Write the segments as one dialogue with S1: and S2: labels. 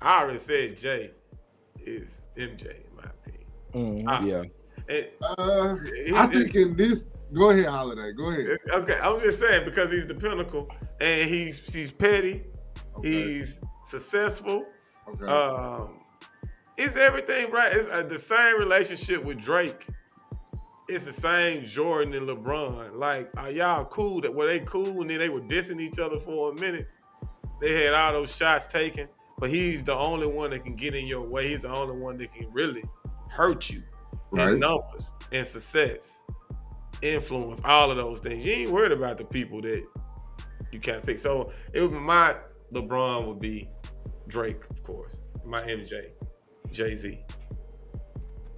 S1: I already said Jay is MJ in my opinion.
S2: Yeah.
S3: I think in this, go ahead, Holiday. Go ahead.
S1: Okay, I'm just saying because he's the pinnacle and he's petty,
S3: Okay.
S1: he's successful.
S3: Okay.
S1: It's everything right. It's the same relationship with Drake. It's the same Jordan and LeBron. Like, are y'all cool? Were they cool and then they were dissing each other for a minute? They had all those shots taken, but he's the only one that can get in your way. He's the only one that can really hurt you in numbers and success, influence, all of those things. You ain't worried about the people that you can't pick. So it would be my LeBron would be Drake, of course. My MJ, Jay-Z.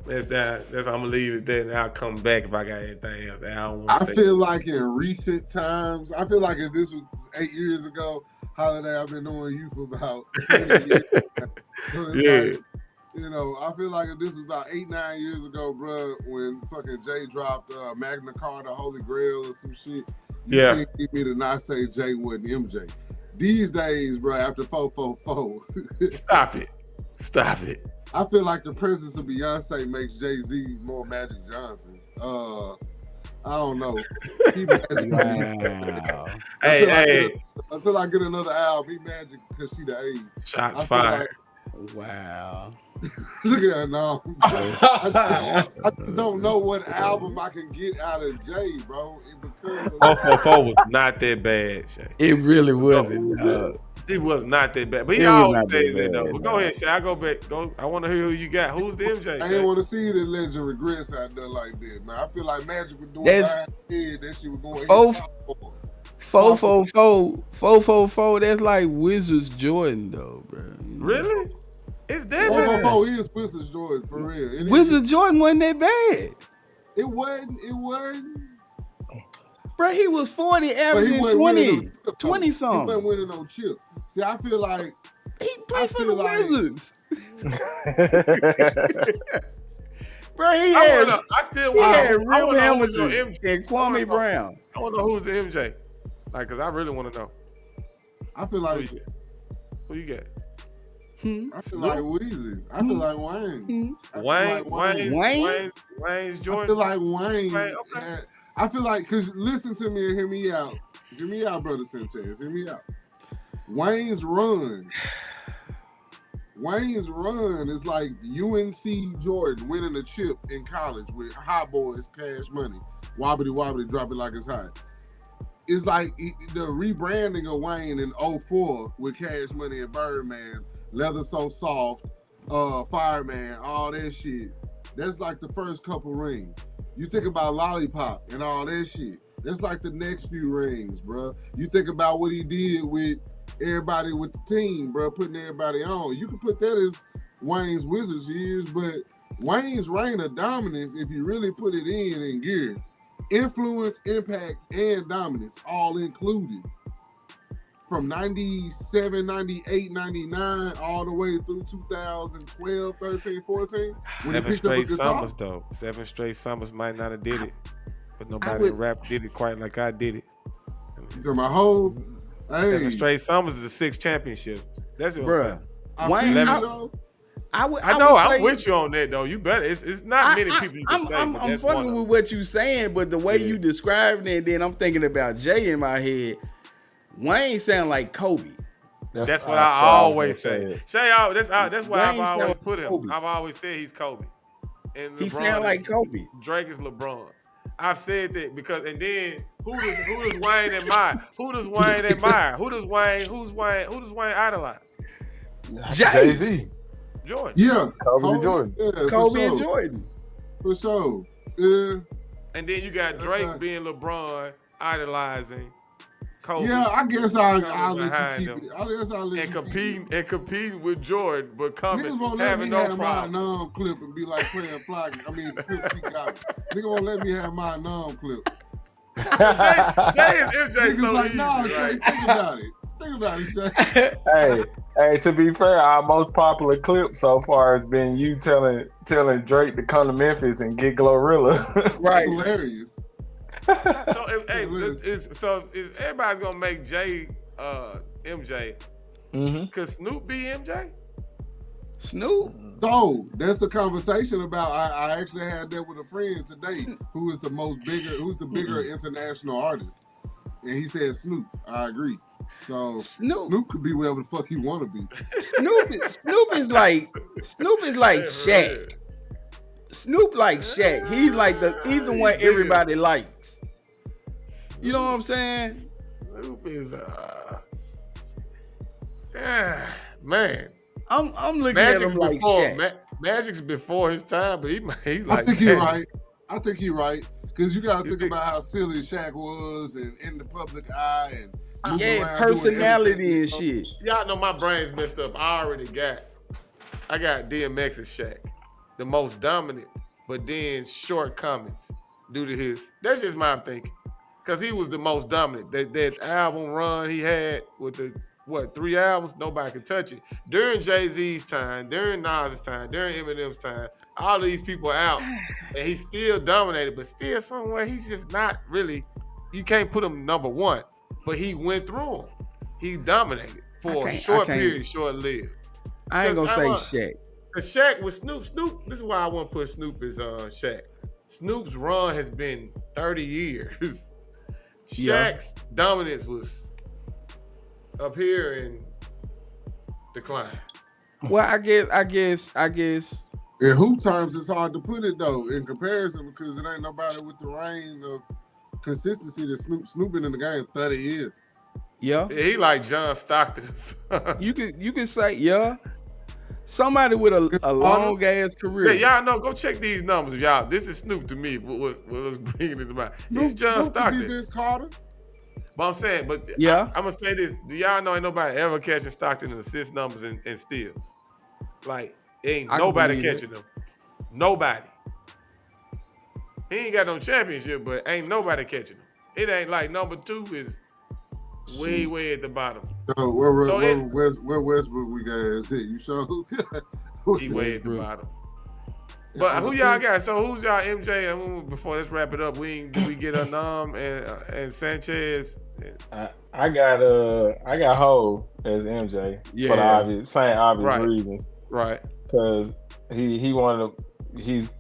S1: That's I'm gonna leave it there, and I'll come back if I got anything else. I
S3: feel like in recent times, I feel like if this was 8 years ago, Holiday, I've been knowing you for about 20 years. So like, I feel like if this was about 8-9 years ago, bro, when fucking Jay dropped Magna Carta, Holy Grail, or some shit. You can't get me to not say Jay wasn't MJ. These days, bro, after 444.
S1: Stop it.
S3: I feel like the presence of Beyonce makes Jay-Z more Magic Johnson. I don't know.
S1: Wow.
S3: Until I get another album, he Magic because she the age.
S1: Shots fired.
S2: Wow.
S3: Look at her now. I just don't know what album I can get out of Jay, bro.
S1: Because 444 was not that bad, Shay.
S2: It really wasn't.
S1: It was not that bad, but he always stays in though. But go ahead, Shay. I go back. I want to hear who you got. Who's the MJ?
S3: I didn't want to see the legend regrets out there like that. Man, I feel like Magic was doing that shit was going.
S2: 444. That's like Wizards Jordan though, bro.
S1: Really? It's that
S3: 444 is Wizards Jordan for real.
S2: Wizards Jordan wasn't that bad.
S3: It wasn't.
S2: Bro, he was 40, averaging 20 something.
S3: He wasn't winning no chip. See, I feel like
S2: he played for the Wizards. Bro, he had Rip Hamilton and Kwame Brown.
S1: I want to know who's the MJ. Like, cause I really want to know.
S3: I feel like
S1: who you got?
S3: I feel like Weezy. I feel like Wayne.
S1: Wayne's Jordan.
S3: I feel like Wayne. Okay. I feel like, cause listen to me and hear me out. Hear me out, brother Sanchez. Hear me out. Wayne's run is like UNC Jordan winning a chip in college with Hot Boys Cash Money. Wobbly wobbly, drop it like it's hot. It's like the rebranding of Wayne in 04 with Cash Money and Birdman, Leather So Soft, Fireman, all that shit. That's like the first couple rings. You think about Lollipop and all that shit. That's like the next few rings, bro. You think about what he did with everybody with the team, bro, putting everybody on. You can put that as Wayne's Wizards years, but Wayne's reign of dominance, if you really put it in gear, influence, impact, and dominance all included. From 97, 98, 99, all the way through 2012, 13, 14.
S1: 7 straight summers, though. 7 straight summers might not have did it, but nobody in rap did it quite like I did it.
S3: So my whole...
S1: 7 straight summers is the 6 championships. That's what I'm
S3: saying.
S1: I know. I'm with you on that, though. You better. It's not many people you can say.
S2: I'm fucking with what you're saying, but the way you describing it, then I'm thinking about Jay in my head. Wayne sound like Kobe.
S1: That's what I always say. Shay, that's why I've always put him. Kobe. I've always said he's Kobe. And
S2: he sound like Kobe.
S1: Drake is LeBron. I've said that because, and then who does Wayne admire? Who does Wayne admire? Who does Wayne idolize?
S4: Jay-Z.
S1: Jordan.
S3: Yeah.
S4: Kobe and Jordan.
S3: Yeah,
S2: Kobe and Jordan.
S3: For sure. Yeah.
S1: And then you got Drake being LeBron idolizing Kobe.
S3: Yeah, I guess I'll let you keep it. I guess I'll let
S1: you competing with Jordan, but coming
S3: niggas won't
S1: having
S3: let me
S1: no
S3: have
S1: problem.
S3: my numb clip and be like playing flock. I mean, Pimp C got it. Nigga won't let me have my numb clip.
S1: Jay is MJ so
S3: like,
S1: easy,
S3: nah,
S1: right?
S3: Think about it. Think about it, Shay.
S4: Hey, to be fair, our most popular clip so far has been you telling Drake to come to Memphis and get Glorilla.
S2: Right.
S3: Hilarious.
S1: So if everybody's gonna make Jay MJ, could Snoop be MJ?
S2: Snoop.
S3: So that's a conversation about. I actually had that with a friend today, who's the bigger international artist, and he said Snoop. I agree. So Snoop could be wherever the fuck he want to be.
S2: Snoop is like Shaq. Snoop like Shaq. He's the one everybody likes. You know what I'm saying?
S1: Snoop is man.
S2: I'm looking at him like Shaq.
S1: Magic's before his time, but he's like.
S3: I think he's right. I think he's right because you got to think about how silly Shaq was and in the public eye and
S2: personality and shit.
S1: Y'all know my brain's messed up. I got DMX's Shaq, the most dominant, but then shortcomings due to his. That's just my thinking, because he was the most dominant. That album run he had with the 3 albums, nobody could touch it. During Jay-Z's time, during Nas's time, during Eminem's time, all of these people out, and he still dominated, but still somewhere he's just not really. You can't put him number one, but he went through them. He dominated for a short period, short-lived.
S2: I ain't gonna say Shaq.
S1: The Shaq with Snoop. This is why I want to put Snoop as Shaq. Snoop's run has been 30 years. Shaq's dominance was up here in decline.
S2: Well, I guess.
S3: In hoop terms, it's hard to put it though in comparison because it ain't nobody with the reign of consistency that Snoop been in the game 30 years.
S2: Yeah,
S1: he like John Stockton.
S2: You can say somebody with a long ass career.
S1: Yeah, y'all know. Go check these numbers, y'all. This is Snoop to me. What was bringing it to mind? He's John Stockton.
S3: Could be Vince Carter.
S1: But I'm saying, I'm gonna say this. Do y'all know ain't nobody ever catching Stockton in assist numbers and steals? Like, ain't nobody catching them. Nobody. He ain't got no championship, but ain't nobody catching him. It ain't like number 2 is way at the bottom.
S3: So where Westbrook we got his hit? You sure?
S1: He way at the bottom. But who y'all got? So who's y'all MJ? And before let's wrap it up, do we get Anam and Sanchez?
S4: I got Ho as MJ for the same obvious reasons.
S1: Right.
S4: Because he's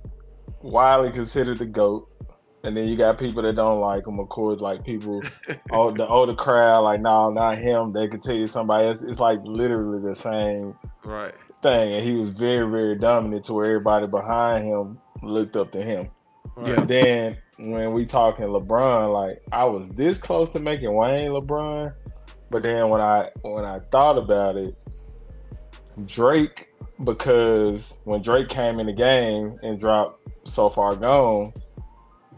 S4: widely considered the GOAT. And then you got people that don't like him, of course, like people, the older crowd, like, no, not him. They could tell you somebody else. It's like literally the same thing. And he was very, very dominant to where everybody behind him looked up to him. Right. And then when we talking LeBron, like, I was this close to making Wayne LeBron. But then when I thought about it, Drake, because when Drake came in the game and dropped So Far Gone,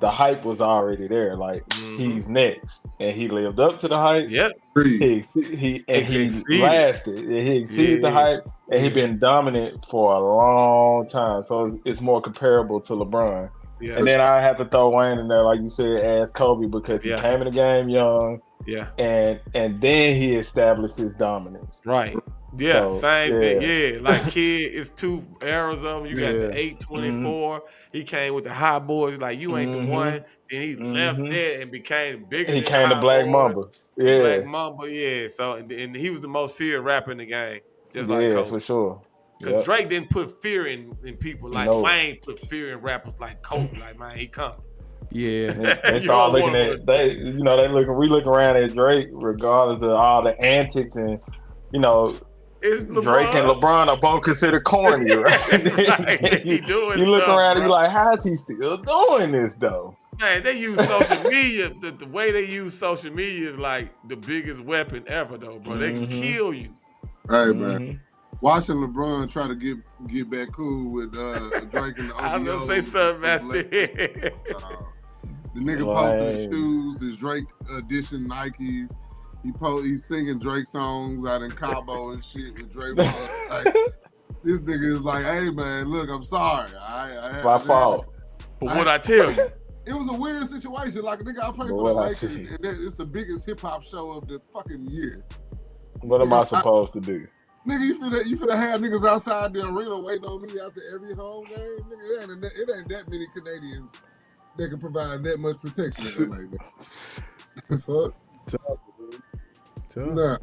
S4: the hype was already there. Like, he's next, and he lived up to the hype.
S1: Yep.
S4: He lasted. He exceeded the hype, and he been dominant for a long time. So it's more comparable to LeBron. Yeah. And then I have to throw Wayne in there, like you said, as Kobe, because he came in the game young. Yeah. And then he established his dominance.
S1: Right. Yeah, so, same thing. Yeah, like Kid, it's 2 eras of him. You got the 824. He came with the high boys. Like, you ain't the one. And he left there and became bigger.
S4: He came to Black Mamba.
S1: Yeah, Black Mamba. Yeah. So and he was the most feared rapper in the game, just like Kobe.
S4: For sure.
S1: Because Drake didn't put fear in people like Wayne put fear in rappers like Kobe. Like, man, he coming.
S2: Yeah,
S4: they start looking at we look around at Drake regardless of all the antics and Drake and LeBron are both considered corny, right? You look around and you're like, how is he still doing this though?
S1: Man, they use social media. The way they use social media is like the biggest weapon ever, though, bro. They can kill you.
S3: Hey, man. Watching LeBron try to get back cool with Drake and the OVO.
S1: I was gonna say something about that.
S3: The nigga posted his shoes, his Drake edition Nikes. He's singing Drake songs out in Cabo and shit with Drake. Like, this nigga is like, hey man, look, I'm sorry.
S4: My fault.
S1: But what I tell you,
S3: it was a weird situation. Like, nigga, I played for the Lakers, and it's the biggest hip hop show of the fucking year.
S4: What am I supposed to do?
S3: Nigga, you finna have niggas outside the arena waiting on me after every home game. Nigga, it ain't that many Canadians that can provide that much protection like that. Fuck.
S2: Tough.
S3: Nah.